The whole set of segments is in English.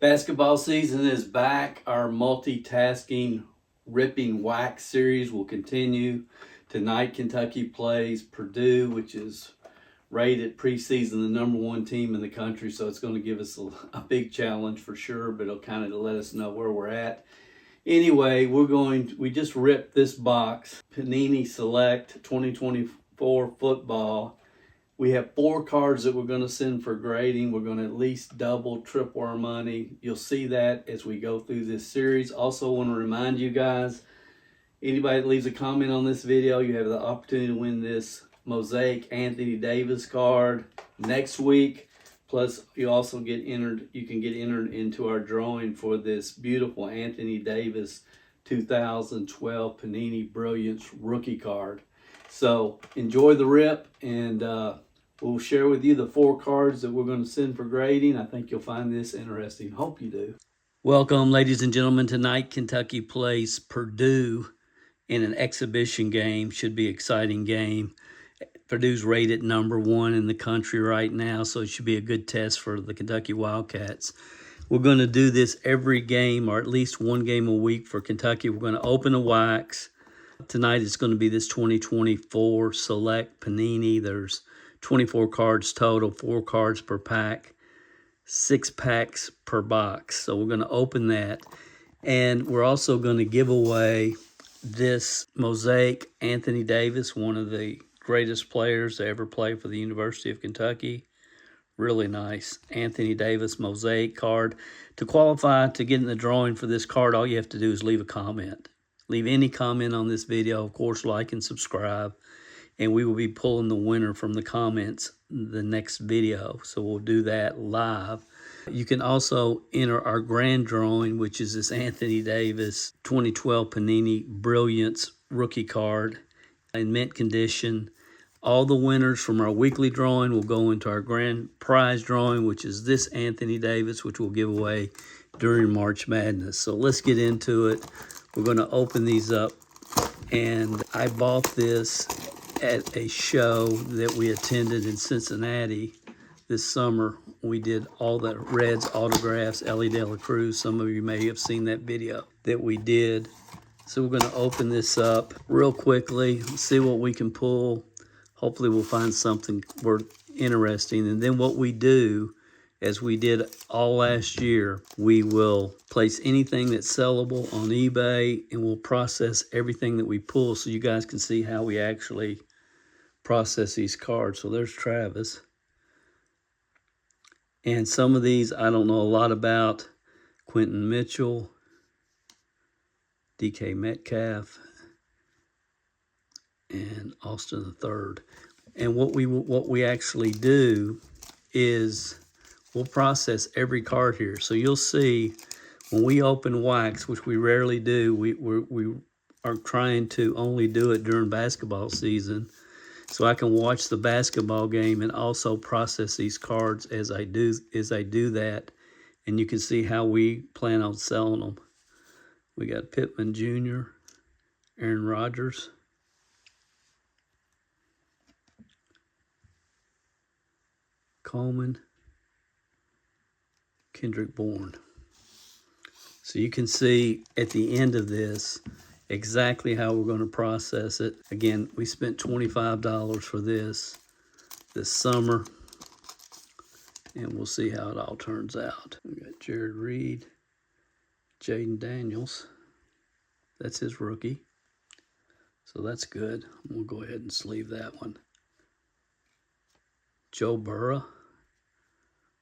Basketball season is back. Our multitasking ripping wax series will continue. Tonight, Kentucky plays Purdue, which is rated preseason the number one team in the country. So it's going to give us a big challenge for sure, but it'll kind of let us know where we're at. Anyway, we just ripped this box, Panini Select 2024 football. We have 4 cards that we're going to send for grading. We're going to at least double, triple our money. You'll see that as we go through this series. Also want to remind you guys, anybody that leaves a comment on this video, you have the opportunity to win this Mosaic Anthony Davis card next week. Plus, you also get entered. You can get entered into our drawing for this beautiful Anthony Davis 2012 Panini Brilliance rookie card. So enjoy the rip, and we'll share with you the 4 cards that we're going to send for grading. I think you'll find this interesting. Hope you do. Welcome, ladies and gentlemen. Tonight, Kentucky plays Purdue in an exhibition game. Should be an exciting game. Purdue's rated number 1 in the country right now, so it should be a good test for the Kentucky Wildcats. We're going to do this every game, or at least one game a week for Kentucky. We're going to open a wax. Tonight it's going to be this 2024 Select Panini. There's 24 cards total, 4 cards per pack, 6 packs per box. So we're going to open that. And we're also going to give away this Mosaic Anthony Davis, one of the greatest players to ever play for the University of Kentucky. Really nice Anthony Davis Mosaic card. To qualify to get in the drawing for this card, all you have to do is leave a comment. Leave any comment on this video. Of course, like and subscribe. And we will be pulling the winner from the comments the next video. So we'll do that live. You can also enter our grand drawing, which is this Anthony Davis 2012 Panini Brilliance rookie card in mint condition. All the winners from our weekly drawing will go into our grand prize drawing, which is this Anthony Davis, which we'll give away during March Madness. So let's get into it. We're going to open these up, and I bought this at a show that we attended in Cincinnati this summer. We did all the Reds autographs, Ellie De La Cruz. Some of you may have seen that video that we did. So we're going to open this up real quickly, see what we can pull. Hopefully we'll find something worth interesting. And then what we do, as we did all last year, we will place anything that's sellable on eBay, and we'll process everything that we pull so you guys can see how we actually process these cards. So there's Travis. And some of these I don't know a lot about. Quentin Mitchell, DK Metcalf, and Austin III. And what we actually do is we'll process every card here. So you'll see when we open wax, which we rarely do, we are trying to only do it during basketball season. So I can watch the basketball game and also process these cards as I do that. And you can see how we plan on selling them. We got Pittman Jr., Aaron Rodgers, Coleman, Kendrick Bourne. So you can see at the end of this exactly how we're going to process it. Again, we spent $25 for this summer, and we'll see how it all turns out. We got Jared Reed, Jaden Daniels. That's his rookie. So that's good. We'll go ahead and sleeve that one. Joe Burrow.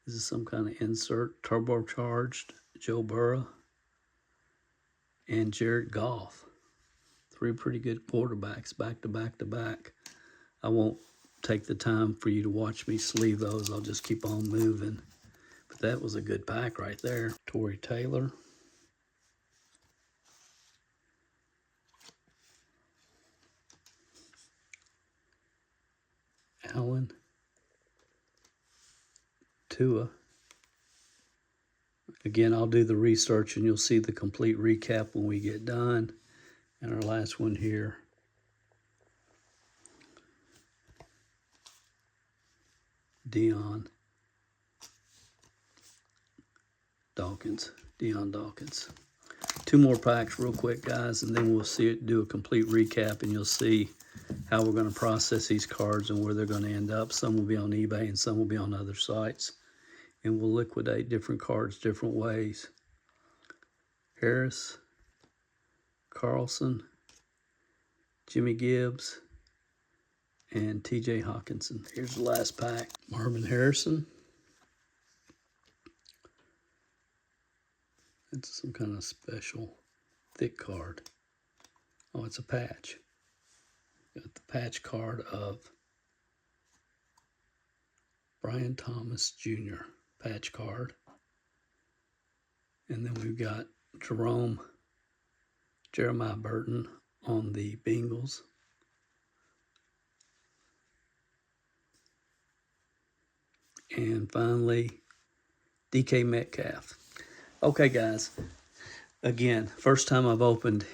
This is some kind of insert. Turbocharged Joe Burrow. And Jared Goff. 3 pretty good quarterbacks back to back to back. I won't take the time for you to watch me sleeve those. I'll just keep on moving. But that was a good pack right there. Torrey Taylor. Allen. Tua. Again, I'll do the research and you'll see the complete recap when we get done. And our last one here. Dion. Deion Dawkins. 2 more packs real quick, guys, and then we'll do a complete recap, and you'll see how we're going to process these cards and where they're going to end up. Some will be on eBay and some will be on other sites. And we'll liquidate different cards different ways. Harris, Carlson, Jimmy Gibbs, and TJ Hawkinson. Here's the last pack. Marvin Harrison. It's some kind of special thick card. Oh, it's a patch. Got the patch card of Brian Thomas Jr. patch card. And then we've got Jeremiah Burton on the Bengals. And finally, DK Metcalf. Okay, guys. Again, first time I've opened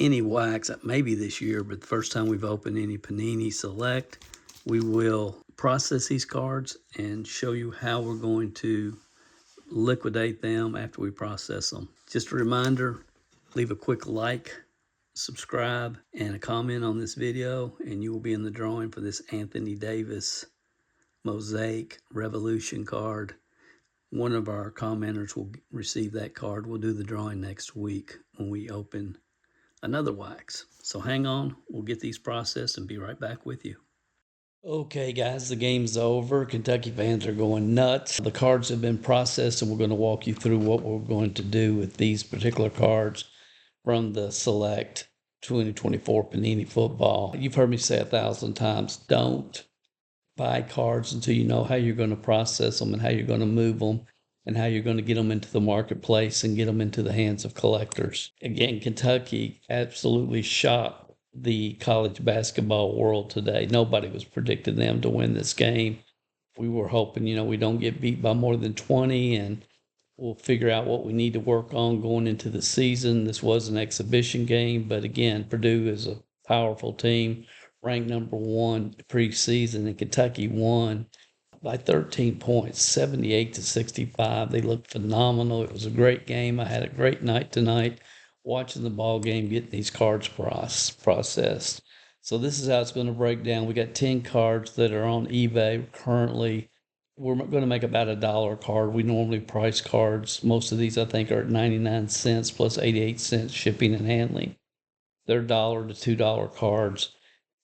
any wax, maybe this year, but the first time we've opened any Panini Select. We will process these cards and show you how we're going to liquidate them after we process them. Just a reminder, leave a quick like, subscribe, and a comment on this video, and you will be in the drawing for this Anthony Davis Mosaic Revolution card. One of our commenters will receive that card. We'll do the drawing next week when we open another wax. So hang on, we'll get these processed and be right back with you. Okay, guys, the game's over. Kentucky fans are going nuts. The cards have been processed, and we're going to walk you through what we're going to do with these particular cards from the Select 2024 Panini Football. You've heard me say 1,000 times, don't buy cards until you know how you're going to process them and how you're going to move them and how you're going to get them into the marketplace and get them into the hands of collectors. Again, Kentucky absolutely shocked the college basketball world today. Nobody was predicting them to win this game. We were hoping, we don't get beat by more than 20, and we'll figure out what we need to work on going into the season. This was an exhibition game, but again, Purdue is a powerful team, ranked number 1 preseason, and Kentucky won by 13 points, 78-65. They looked phenomenal. It was a great game. I had a great night tonight watching the ball game, getting these cards processed. So this is how it's going to break down. We got 10 cards that are on eBay currently. We're going to make about $1 a card. We normally price cards. Most of these, I think, are at 99 cents plus 88 cents shipping and handling. They're $1 to $2 cards.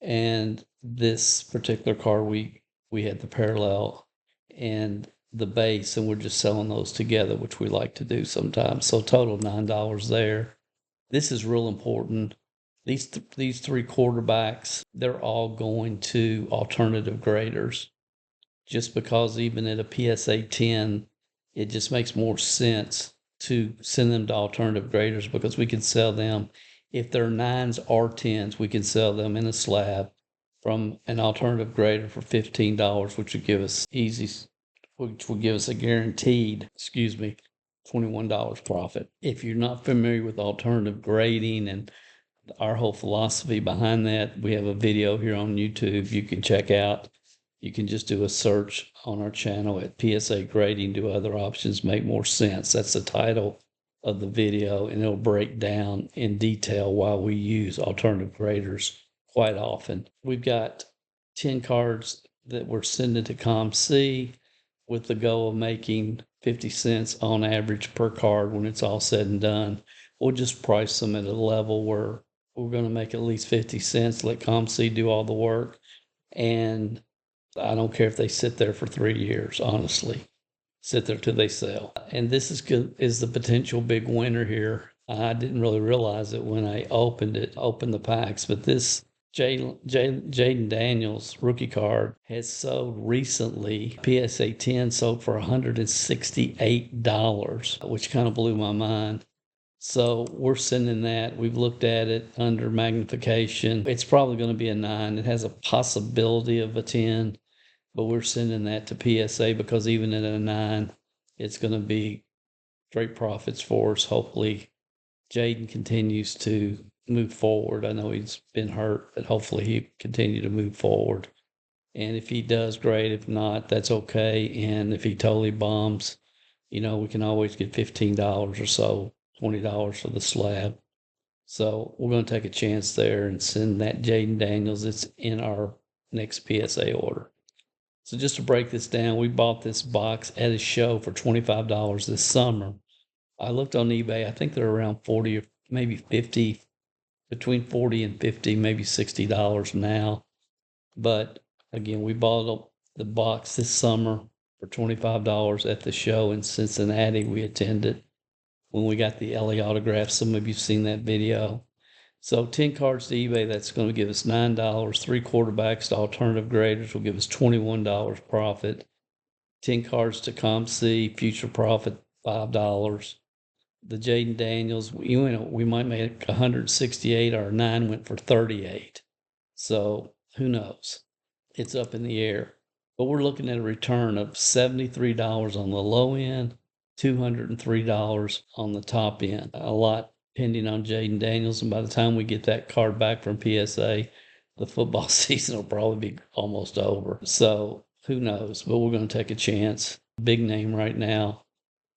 And this particular card, we had the parallel and the base, and we're just selling those together, which we like to do sometimes. So total $9 there. This is real important. These 3 quarterbacks, they're all going to alternative graders, just because even at a PSA 10, it just makes more sense to send them to alternative graders, because we can sell them. If they're 9s or 10s, we can sell them in a slab from an alternative grader for $15, which would give us a guaranteed, $21 profit. If you're not familiar with alternative grading and our whole philosophy behind that, we have a video here on YouTube you can check out. You can just do a search on our channel at PSA grading. Do other options make more sense? That's the title of the video, and it'll break down in detail why we use alternative graders quite often. We've got 10 cards that we're sending to ComC with the goal of making 50 cents on average per card when it's all said and done. We'll just price them at a level where we're going to make at least 50 cents, let ComC do all the work, and I don't care if they sit there for 3 years, honestly. Sit there till they sell. And this is the potential big winner here. I didn't really realize it when I opened the packs, but this Jaden Daniels rookie card has sold recently. PSA 10 sold for $168, which kind of blew my mind. So we're sending that. We've looked at it under magnification. It's probably going to be a 9. It has a possibility of a 10, but we're sending that to PSA because even at a 9, it's going to be great profits for us. Hopefully, Jaden continues to move forward. I know he's been hurt, but hopefully he continue to move forward. And if he does, great. If not, that's okay. And if he totally bombs, we can always get $15 or so, $20 for the slab. So we're going to take a chance there and send that Jaden Daniels. It's in our next PSA order. So just to break this down, we bought this box at a show for $25 this summer. I looked on eBay. I think they're around 40 or maybe 50, between 40 and 50, maybe $60 now. But again, we bought the box this summer for $25 at the show in Cincinnati. We attended when we got the LA autographs. Some of you've seen that video. So 10 cards to eBay, that's going to give us $9. 3 quarterbacks to alternative graders will give us $21 profit. 10 cards to ComC, future profit, $5. The Jaden Daniels, we might make 168. Our 9 went for 38. So who knows? It's up in the air. But we're looking at a return of $73 on the low end, $203 on the top end. A lot pending on Jaden Daniels. And by the time we get that card back from PSA, the football season will probably be almost over. So who knows? But we're going to take a chance. Big name right now.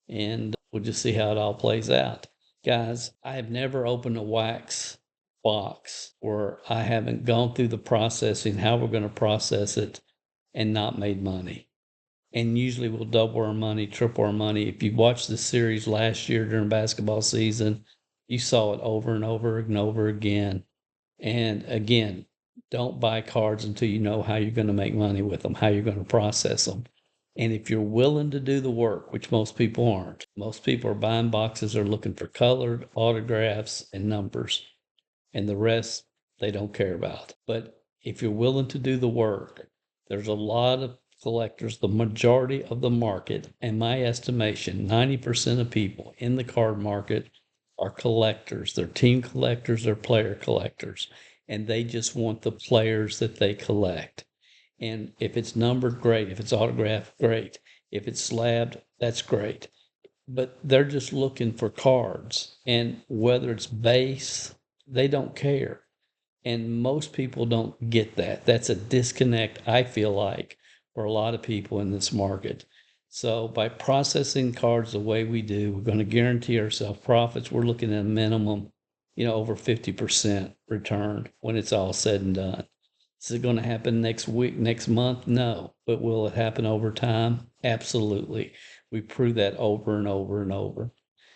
And we'll just see how it all plays out. Guys, I have never opened a wax box where I haven't gone through the processing, how we're going to process it, and not made money. And usually we'll double our money, triple our money. If you watched the series last year during basketball season, you saw it over and over and over again. And again, don't buy cards until you know how you're going to make money with them, how you're going to process them. And if you're willing to do the work, which most people aren't, most people are buying boxes, they're looking for colored autographs and numbers, and the rest they don't care about. But if you're willing to do the work, there's a lot of collectors, the majority of the market, in my estimation, 90% of people in the card market are collectors. They're team collectors, they're player collectors, and they just want the players that they collect. And if it's numbered, great. If it's autographed, great. If it's slabbed, that's great. But they're just looking for cards. And whether it's base, they don't care. And most people don't get that. That's a disconnect, I feel like, for a lot of people in this market. So by processing cards the way we do, we're going to guarantee ourselves profits. We're looking at a minimum, over 50% return when it's all said and done. Is it going to happen next week, next month? No. But will it happen over time? Absolutely. We prove that over and over and over.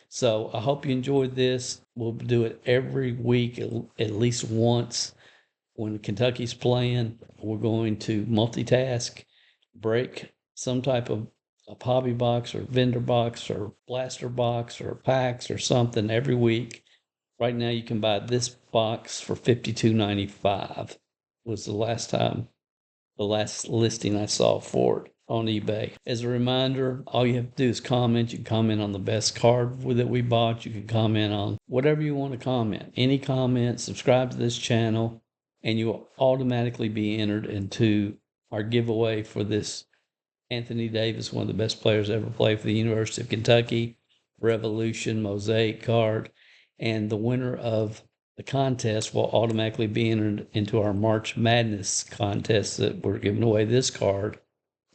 So I hope you enjoyed this. We'll do it every week, at least once. When Kentucky's playing, we're going to multitask, break some type of a hobby box or vendor box or blaster box or packs or something every week. Right now you can buy this box for $52.95. Was the last listing I saw for it on eBay. As a reminder, all you have to do is comment. You can comment on the best card that we bought. You can comment on whatever you want to comment. Any comment, subscribe to this channel, and you will automatically be entered into our giveaway for this Anthony Davis, one of the best players ever played for the University of Kentucky, Revolution Mosaic card. And the winner of the contest will automatically be entered into our March Madness contest that we're giving away this card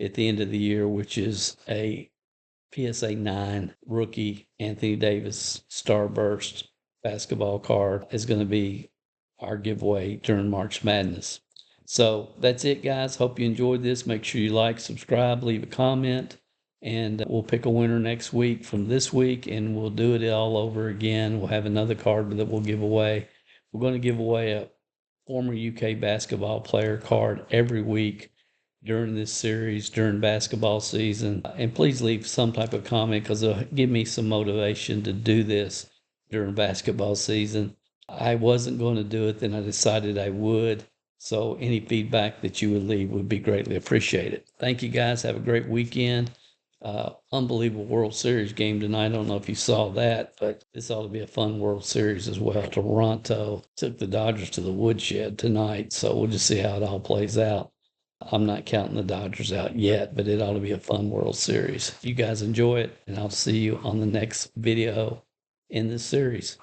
at the end of the year, which is a PSA 9 rookie Anthony Davis Starburst basketball card is going to be our giveaway during March Madness. So that's it, guys. Hope you enjoyed this. Make sure you like, subscribe, leave a comment. And we'll pick a winner next week from this week, and we'll do it all over again. We'll have another card that we'll give away. We're going to give away a former UK basketball player card every week during this series, during basketball season. And please leave some type of comment because it'll give me some motivation to do this during basketball season. I wasn't going to do it, then I decided I would. So any feedback that you would leave would be greatly appreciated. Thank you, guys. Have a great weekend. Unbelievable World Series game tonight. I don't know if you saw that, but this ought to be a fun World Series as well. Toronto took the Dodgers to the woodshed tonight, so we'll just see how it all plays out. I'm not counting the Dodgers out yet, but it ought to be a fun World Series. You guys enjoy it, and I'll see you on the next video in this series.